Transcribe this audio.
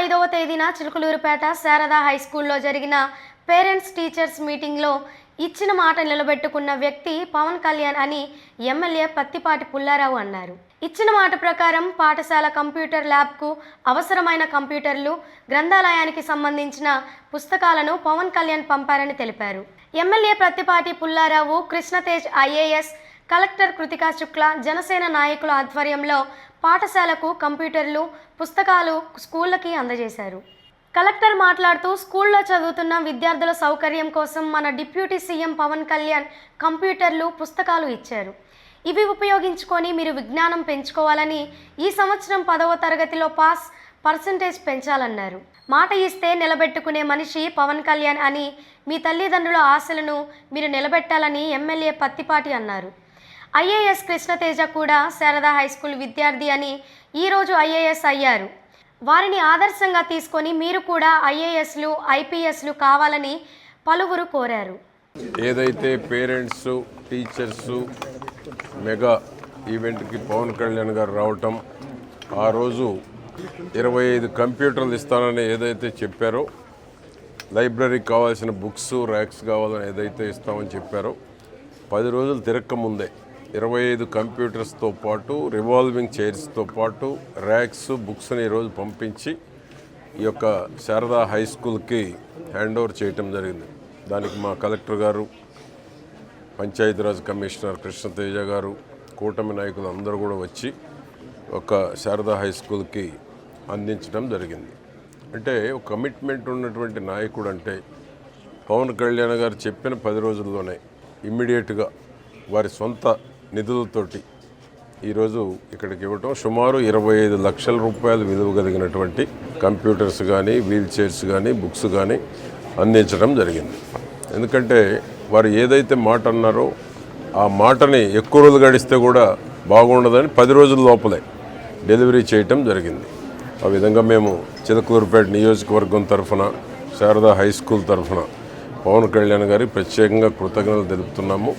5వ తేదీన చిలుకలూరుపేట శారదా హై స్కూల్లో జరిగిన పేరెంట్స్ టీచర్స్ మీటింగ్లో ఇచ్చిన మాట నిలబెట్టుకున్న వ్యక్తి పవన్ కళ్యాణ్ అని ఎమ్మెల్యే పత్తిపాటి పుల్లారావు అన్నారు. ఇచ్చిన మాట ప్రకారం పాఠశాల కంప్యూటర్ ల్యాబ్కు అవసరమైన కంప్యూటర్లు, గ్రంథాలయానికి సంబంధించిన పుస్తకాలను పవన్ కళ్యాణ్ పంపారని తెలిపారు. MLA Prathipati Pullarao Krishnatej IAS, collector Kritika Shukla, Janasena నాయకుల ఆధ్వర్యంలో పాఠశాలకు కంప్యూటర్లు, పుస్తకాలు స్కూళ్ళకి అందజేశారు. కలెక్టర్ మాట్లాడుతూ స్కూల్లో చదువుతున్న విద్యార్థుల సౌకర్యం కోసం మన డిప్యూటీ సీఎం పవన్ కళ్యాణ్ కంప్యూటర్లు, పుస్తకాలు ఇచ్చారు. ఇవి ఉపయోగించుకొని మీరు విజ్ఞానం పెంచుకోవాలని, ఈ సంవత్సరం 10వ తరగతిలో పాస్ పర్సంటేజ్ పెంచాలన్నారు. మాట ఇస్తే నిలబెట్టుకునే మనిషి పవన్ కళ్యాణ్ అని, మీ తల్లిదండ్రుల ఆశలను మీరు నిలబెట్టాలని ఎమ్మెల్యే పత్తిపాటి అన్నారు. ఐఏఎస్ కృష్ణతేజ కూడా శారదా హై స్కూల్ విద్యార్థి అని, ఈరోజు ఐఏఎస్ అయ్యారు. వారిని ఆదర్శంగా తీసుకొని మీరు కూడా ఐఏఎస్లు, ఐపీఎస్లు కావాలని పలువురు కోరారు. ఏదైతే పేరెంట్స్ టీచర్స్ మెగా ఈవెంట్కి పవన్ కళ్యాణ్ గారు రావటం, ఆ రోజు 25 కంప్యూటర్లు ఇస్తానని ఏదైతే చెప్పారో, లైబ్రరీకి కావాల్సిన బుక్స్, ర్యాక్స్ కావాలని ఏదైతే ఇస్తామని చెప్పారో, 10 రోజులు తిరక్కముందే 25 కంప్యూటర్స్తో పాటు రివాల్వింగ్ చైర్స్తో పాటు ర్యాక్స్, బుక్స్ని ఈరోజు పంపించి ఈ యొక్క శారదా హై స్కూల్కి హ్యాండ్ ఓవర్ చేయటం జరిగింది. దానికి మా కలెక్టర్ గారు, పంచాయతీరాజ్ కమిషనర్ కృష్ణతేజ గారు, కూటమి నాయకులు అందరూ కూడా వచ్చి ఒక శారదా హై స్కూల్కి అందించడం జరిగింది. అంటే ఒక కమిట్మెంట్ ఉన్నటువంటి నాయకుడు అంటే పవన్ కళ్యాణ్ గారు చెప్పిన 10 రోజుల్లోనే ఇమ్మీడియట్గా వారి సొంత నిధులతోటి ఈరోజు ఇక్కడికి ఇవ్వటం, సుమారు 25 లక్షల రూపాయలు విలువ కలిగినటువంటి కంప్యూటర్స్ కానీ, వీల్ చైర్స్ కానీ, బుక్స్ కానీ అందించడం జరిగింది. ఎందుకంటే వారు ఏదైతే మాట అన్నారో ఆ మాటని ఎక్కువ రోజులు గడిస్తే కూడా బాగుండదని 10 రోజుల లోపలే డెలివరీ చేయటం జరిగింది. ఆ విధంగా మేము చిలకలూరుపేట నియోజకవర్గం తరఫున, శారదా హై స్కూల్ తరఫున పవన్ కళ్యాణ్ గారికి ప్రత్యేకంగా కృతజ్ఞతలు తెలుపుతున్నాము.